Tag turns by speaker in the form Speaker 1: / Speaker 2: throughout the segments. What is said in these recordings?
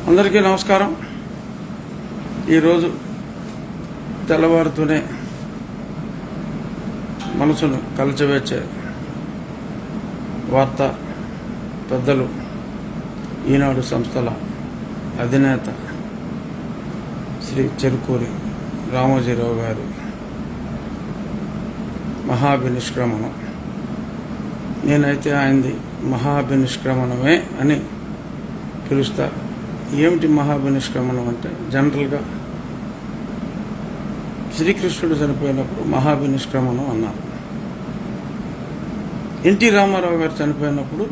Speaker 1: అందరికీ నమస్కారం. ఈరోజు తెల్లవారుతూనే మనసును కలచవేర్చే వార్త పెద్దలు ఈనాడు సంస్థల అధినేత శ్రీ చెరుకూరి రామోజీరావు గారి మహాభినిష్క్రమణం. నేనైతే ఆయనది మహాభినిష్క్రమణమే అని పిలుస్తా. ఏమిటి మహాభినిష్క్రమణం అంటే, జనరల్గా శ్రీకృష్ణుడు చనిపోయినప్పుడు మహాభినిష్క్రమణం అన్నారు. ఎన్టీ రామారావు గారు చనిపోయినప్పుడు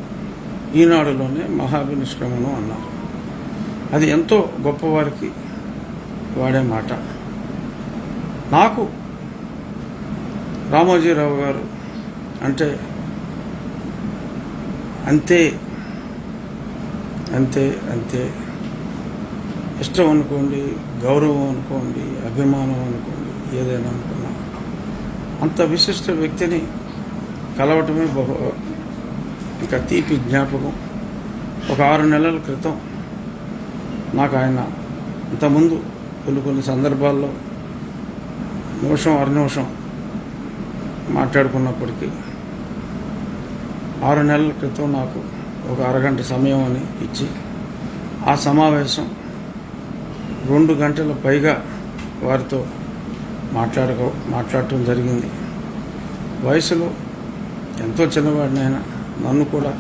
Speaker 1: ఈనాడులోనే మహాభినిష్క్రమణం అన్నారు. అది ఎంతో గొప్పవారికి వాడే మాట. నాకు రామోజీరావు గారు అంటే అంతే అంతే అంతే ఇష్టం అనుకోండి, గౌరవం అనుకోండి, అభిమానం అనుకోండి, ఏదైనా అనుకున్నా అంత విశిష్ట వ్యక్తిని కలవటమే ఇంకా తీపి జ్ఞాపకం. ఒక 6 నెలల క్రితం నాకు ఆయన ఇంతకుముందు కొన్ని సందర్భాల్లో నిమిషం అరనిమిషం మాట్లాడుకున్నప్పటికీ 6 నెలల క్రితం నాకు ఒక అరగంట సమయం అని ఇచ్చి ఆ సమావేశం 2 గంటల పైగా వారితో మాట్లాడటం జరిగింది. వయసులో ఎంతో చిన్నవాడినైనా నన్ను కూడా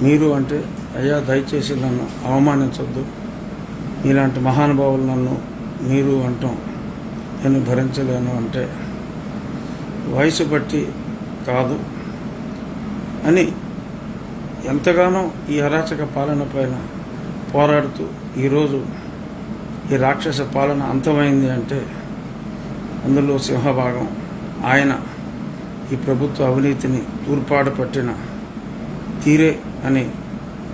Speaker 1: మీరు అంటే, అయ్యా దయచేసి నన్ను అవమానించొద్దు, ఇలాంటి మహానుభావులు నన్ను మీరు అంటాం నేను భరించలేను అంటే వయసు బట్టి కాదు అని ఎంతగానో ఈ అరాచక పాలన పైన పోరాడుతూ ఈరోజు ఈ రాక్షస పాలన అంతమైంది అంటే అందులో సింహభాగం ఆయన ఈ ప్రభుత్వ అవినీతిని తూర్పాడ పట్టిన తీరే అని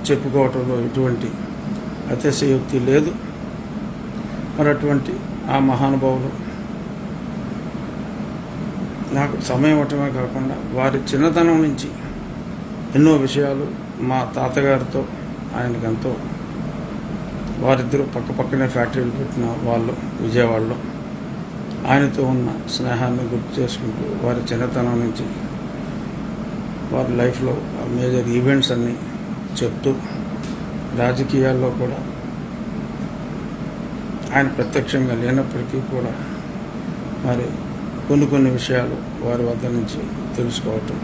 Speaker 1: చెప్పుకోవటంలో ఎటువంటి అతిశయోక్తి లేదు. మరి అటువంటి ఆ మహానుభావులు నాకు సమయం ఇవ్వటమే కాకుండా వారి చిన్నతనం నుంచి ఎన్నో విషయాలు మా తాతగారితో ఆయనకెంతో, వారిద్దరూ పక్కనే ఫ్యాక్టరీలు పెట్టిన వాళ్ళు విజయవాడలో, ఆయనతో ఉన్న స్నేహాన్ని గుర్తు చేసుకుంటూ వారి చిన్నతనం నుంచి వారి లైఫ్లో మేజర్ ఈవెంట్స్ అన్నీ చెప్తూ, రాజకీయాల్లో కూడా ఆయన ప్రత్యక్షంగా లేనప్పటికీ కూడా మరి కొన్ని విషయాలు వారి వద్ద నుంచి తెలుసుకోవటం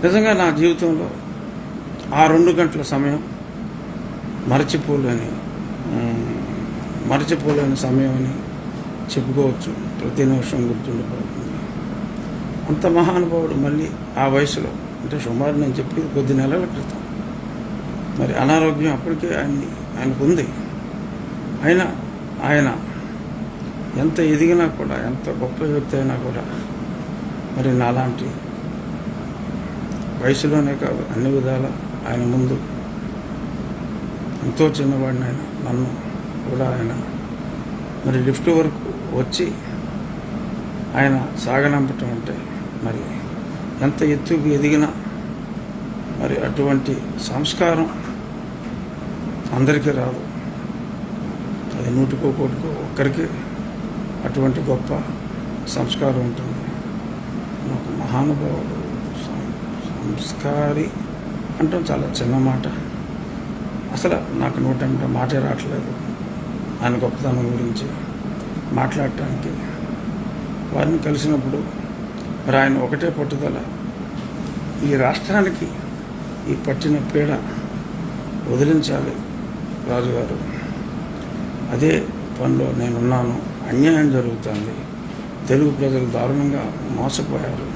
Speaker 1: నిజంగా నా జీవితంలో ఆ 2 గంటల సమయం మరచిపోలేని సమయం అని చెప్పుకోవచ్చు. ప్రతి నిమిషం గుర్తుండిపోతుంది. అంత మహానుభావుడు మళ్ళీ ఆ వయసులో, అంటే సుమారు నేను చెప్పి కొద్ది నెలల క్రితం మరి అనారోగ్యం అప్పటికే ఆయనకు ఉంది. అయినా ఆయన ఎంత ఎదిగినా కూడా, ఎంత గొప్ప వ్యక్తి అయినా కూడా మరి నాలాంటి వయసులోనే కాదు అన్ని విధాల ఆయన ముందు ఎంతో చిన్నవాడిని ఆయన నన్ను కూడా ఆయన మరి లిఫ్ట్ వరకు వచ్చి ఆయన సాగనంపటం అంటే మరి ఎంత ఎత్తుకు ఎదిగినా మరి అటువంటి సంస్కారం అందరికీ రాదు. అది 100 ఒక్కరికి అటువంటి గొప్ప సంస్కారం ఉంటుంది. ఒక మహానుభావుడు, సంస్కారి అంటాం చాలా చిన్న మాట. అసలు నాకు నోటంటే మాటే రావట్లేదు ఆయన గొప్పతనం గురించి మాట్లాడటానికి. వారిని కలిసినప్పుడు మరి ఆయన ఒకటే పట్టుదల, ఈ రాష్ట్రానికి ఈ పట్టిన పీడ వదిలించాలి రాజుగారు, అదే పనిలో నేనున్నాను, అన్యాయం జరుగుతుంది, తెలుగు ప్రజలు దారుణంగా మోసపోయారు,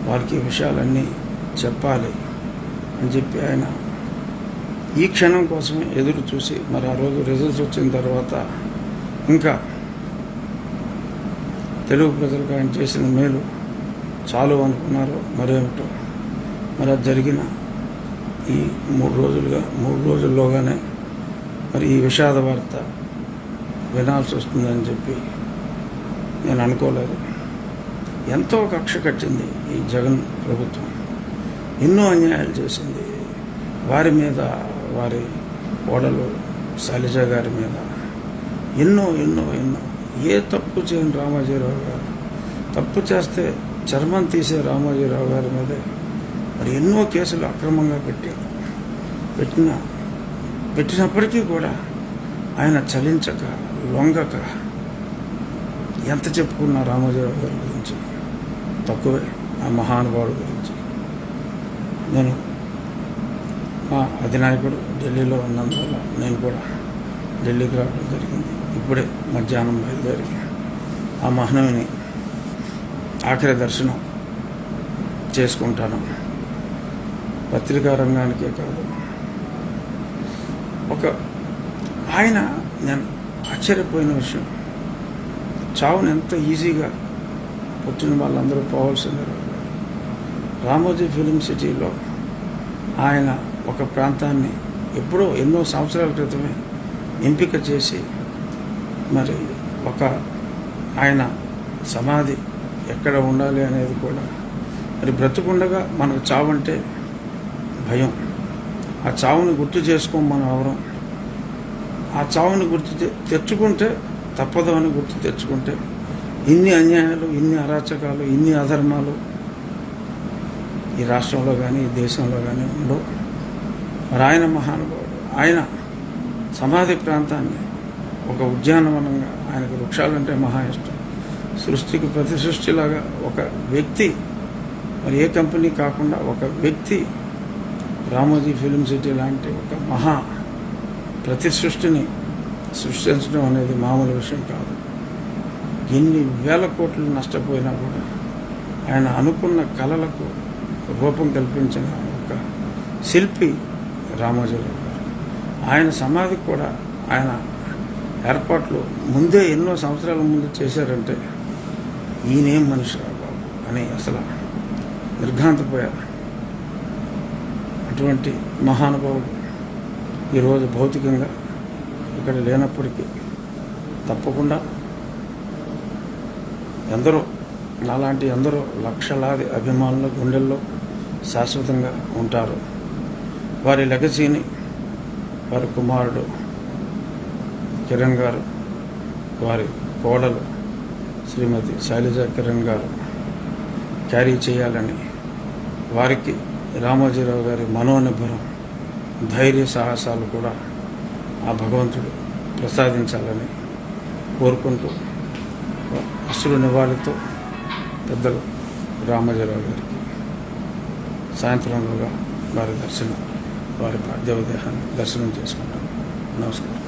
Speaker 1: వారికి ఈ విషయాలన్నీ చెప్పాలి అని చెప్పి ఆయన ఈ క్షణం కోసమే ఎదురు చూసి మరి ఆ రోజు రిజల్ట్స్ వచ్చిన తర్వాత ఇంకా తెలుగు ప్రజలకు ఆయన చేసిన మేలు చాలు అనుకున్నారు. మరేమిటో మరి అది జరిగిన ఈ 3 రోజుల్లోగానే మరి ఈ విషాద వార్త వినాల్సి వస్తుందని చెప్పి నేను అనుకోలేదు. ఎంతో కక్ష కట్టింది ఈ జగన్ ప్రభుత్వం, ఎన్నో అన్యాయాలు చేసింది. వారి మీద వారి కోడలు శైలజ గారి మీద ఎన్నో ఎన్నో ఎన్నో ఏ తప్పు చేయని రామోజీరావు గారు, తప్పు చేస్తే చర్మం తీసే రామోజీరావు గారి మీదే మరి ఎన్నో కేసులు అక్రమంగా పెట్టినప్పటికీ కూడా ఆయన చలించక లొంగక ఎంత చెప్పుకున్న రామోజీరావు గారి గురించి తక్కువే. ఆ మహానుభావుడి గురించి నేను మా అధినాయకుడు ఢిల్లీలో ఉన్నందువల్ల నేను కూడా ఢిల్లీకి రావడం జరిగింది. ఇప్పుడే మధ్యాహ్నం బయలుదేరి ఆ మహనీయుని ఆఖరి దర్శనం చేసుకుంటాను. పత్రికా రంగానికే కాదు, ఆయన నేను ఆశ్చర్యపోయిన విషయం, చావుని ఎంత ఈజీగా పుట్టిన వాళ్ళందరూ పోవాల్సిందే. రామోజీ ఫిలిం సిటీలో ఆయన ఒక ప్రాంతాన్ని ఎప్పుడో ఎన్నో సంవత్సరాల క్రితమే ఎంపిక చేసి మరి ఆయన సమాధి ఎక్కడ ఉండాలి అనేది కూడా మరి బ్రతుకుండగా మనకు చావంటే భయం. ఆ చావుని గుర్తు చేసుకోం మనం ఎవరం. ఆ చావుని తెచ్చుకుంటే తప్పదు అని గుర్తు తెచ్చుకుంటే ఇన్ని అన్యాయాలు, ఇన్ని అరాచకాలు, ఇన్ని అధర్మాలు ఈ రాష్ట్రంలో కానీ ఈ దేశంలో కానీ ఉండవు. మరి ఆయన మహానుభావుడు, ఆయన సమాధి ప్రాంతాన్ని ఒక ఉద్యానవనంగా, ఆయనకు వృక్షాలంటే మహా ఇష్టం, సృష్టికి ప్రతి సృష్టిలాగా ఒక వ్యక్తి, మరి ఏ కంపెనీ కాకుండా ఒక వ్యక్తి రామోజీ ఫిలిం సిటీ లాంటి ఒక మహా ప్రతి సృష్టిని సృష్టించడం అనేది మామూలు విషయం కాదు. ఎన్ని వేల కోట్లు నష్టపోయినా కూడా ఆయన అనుకున్న కళలకు రూపం కల్పించిన ఒక శిల్పి రామోజీరావు గారు. ఆయన సమాధికి కూడా ఆయన ఏర్పాట్లు ముందే ఎన్నో సంవత్సరాల ముందు చేశారంటే ఈయనేం మనిషిరా బాబు అని అసలు నిర్ఘాంతపోయారు. అటువంటి మహానుభావుడు ఈరోజు భౌతికంగా ఇక్కడ లేనప్పటికీ తప్పకుండా నాలాంటి ఎందరో లక్షలాది అభిమానుల గుండెల్లో శాశ్వతంగా ఉంటారు. వారి లెగసీని వారి కుమారుడు కిరణ్ గారు, వారి కోడలు శ్రీమతి శైలజ కిరణ్ గారు క్యారీ చేయాలని, వారికి రామోజీరావు గారి మనోనిబ్బరం, ధైర్య సాహసాలు కూడా ఆ భగవంతుడు ప్రసాదించాలని కోరుకుంటూ అసలు నివాళితో పెద్దలు రామోజీరావు గారికి సాయంత్రంలోగా వారి పార్థివ దేహాన్ని దర్శనం చేసుకుంటాం. నమస్కారం.